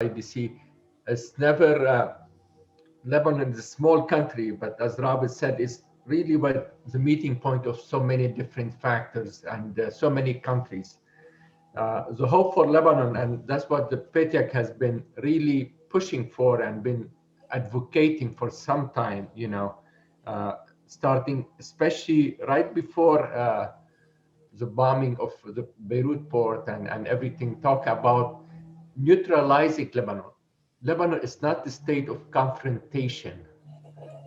IDC. It's never, Lebanon is a small country, but as Robert said, it's really what the meeting point of so many different factors and so many countries. The hope for Lebanon, and that's what the PETIAC has been really pushing for and been advocating for some time, uh, starting especially right before the bombing of the Beirut port and everything, talk about neutralizing Lebanon. Lebanon is not the state of confrontation.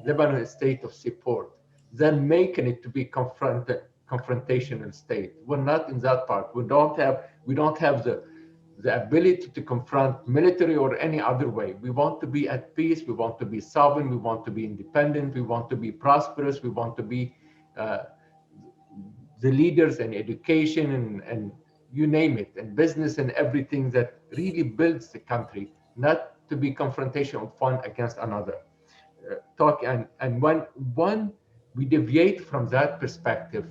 Lebanon is a state of support. Then making it to be confrontational state. We're not in that part. We don't have the ability to confront military or any other way. We want to be at peace. We want to be sovereign. We want to be independent. We want to be prosperous. We want to be uh, the leaders in education and you name it, and business and everything that really builds the country, not to be confrontational one against another. Talk and when we deviate from that perspective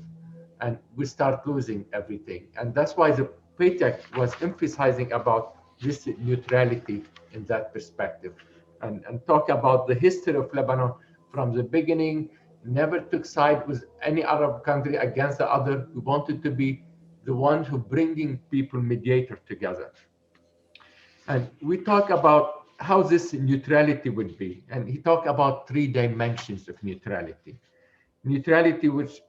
and we start losing everything. And that's why the PATEC was emphasizing about this neutrality in that perspective and talk about the history of Lebanon from the beginning, never took side with any Arab country against the other. We wanted to be the one who bringing people mediator together. And we talk about how this neutrality would be. And he talked about three dimensions of neutrality. Neutrality, which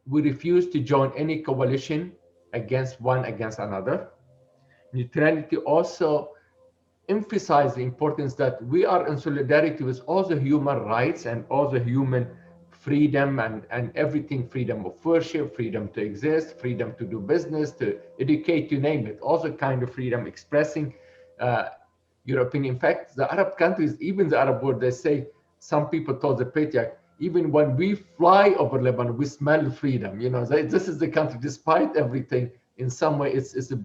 we refuse to join any coalition against another. Neutrality also emphasize the importance that we are in solidarity with all the human rights and all the human freedom and everything, freedom of worship, freedom to exist, freedom to do business, to educate, you name it, all the kind of freedom expressing uh, your opinion. In fact, the Arab countries, even the Arab world, they say, some people told the patriarch, even when we fly over Lebanon, we smell freedom. This is the country, despite everything, in some way, it's a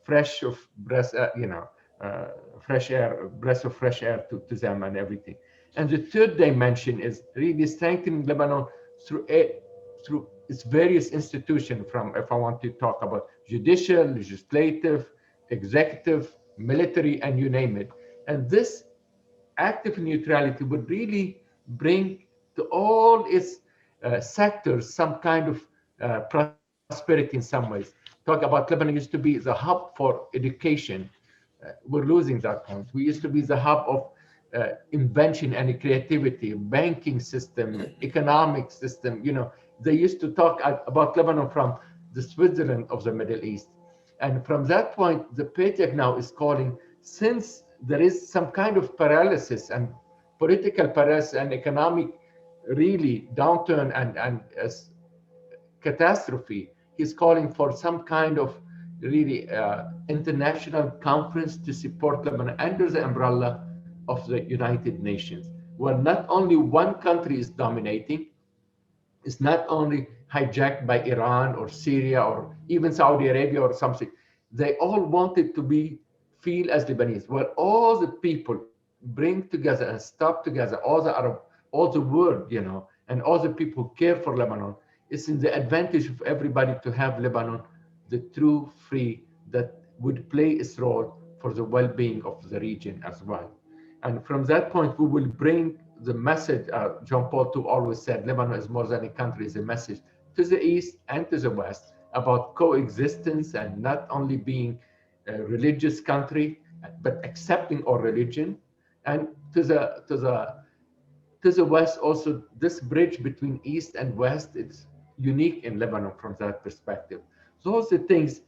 fresh of breath, uh, fresh air, breath of fresh air to them and everything. And the third dimension is really strengthening Lebanon through its various institutions. From, if I want to talk about judicial, legislative, executive, military, and you name it. And this active neutrality would really bring to all its sectors some kind of prosperity in some ways. Talk about Lebanon used to be the hub for education. We're losing that point. We used to be the hub of invention and creativity, banking system, economic system. They used to talk about Lebanon from the Switzerland of the Middle East. And from that point, the PATEC now is calling, since there is some kind of paralysis and political paralysis and economic really downturn and catastrophe, he's calling for some kind of really international conference to support Lebanon under the umbrella of the United Nations, where not only one country is dominating, it's not only hijacked by Iran or Syria or even Saudi Arabia or something. They all wanted to be feel as Lebanese, where all the people bring together and stop together, all the Arab, all the world, and all the people who care for Lebanon. It's in the advantage of everybody to have Lebanon, the true free that would play its role for the well-being of the region as well. And from that point, we will bring the message. John Paul II always said, Lebanon is more than a country, is a message to the east and to the west about coexistence and not only being a religious country, but accepting all religion. And to the west also, this bridge between east and west, it's unique in Lebanon from that perspective. Those are things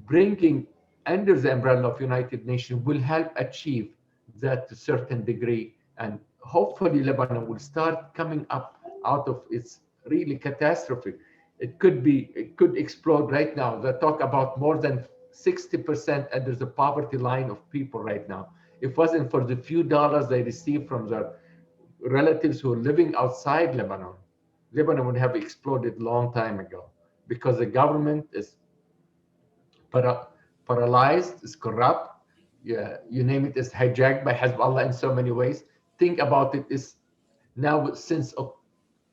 bringing under the umbrella of United Nations will help achieve that to a certain degree. And hopefully Lebanon will start coming up out of its really catastrophe. It could explode right now. They talk about more than 60% under the poverty line of people right now. If it wasn't for the few dollars they receive from their relatives who are living outside Lebanon, Lebanon would have exploded long time ago because the government is para- paralyzed, is corrupt. Yeah, you name it, is hijacked by Hezbollah in so many ways. Think about it. Is now since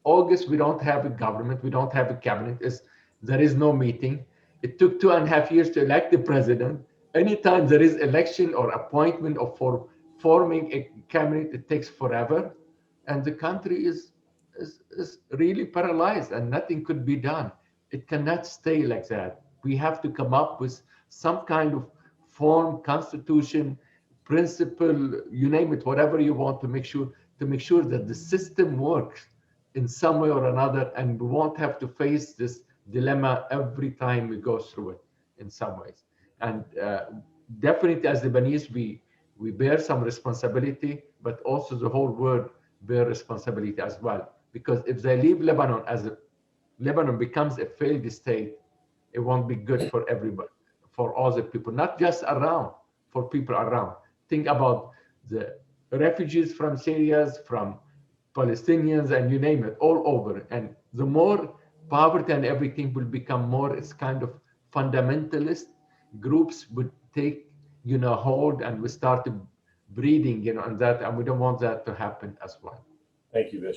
August we don't have a government, we don't have a cabinet. There is no meeting. It took 2.5 years to elect the president. anytime there is election or appointment or for forming a cabinet, it takes forever, and the country is really paralyzed and nothing could be done. It cannot stay like that. We have to come up with some kind of form, constitution, principle, you name it, whatever you want, to make sure that the system works in some way or another, and we won't have to face this dilemma every time we go through it in some ways. And definitely, as Lebanese, we bear some responsibility, but also the whole world bear responsibility as well. Because if they leave Lebanon as Lebanon becomes a failed state, it won't be good for everybody, for all the people, not just around, for people around. Think about the refugees from Syria, from Palestinians, and you name it, all over. And the more poverty and everything will become more, it's kind of fundamentalist groups would take, hold, and we start breeding, and that, and we don't want that to happen as well. Thank you, Bishop.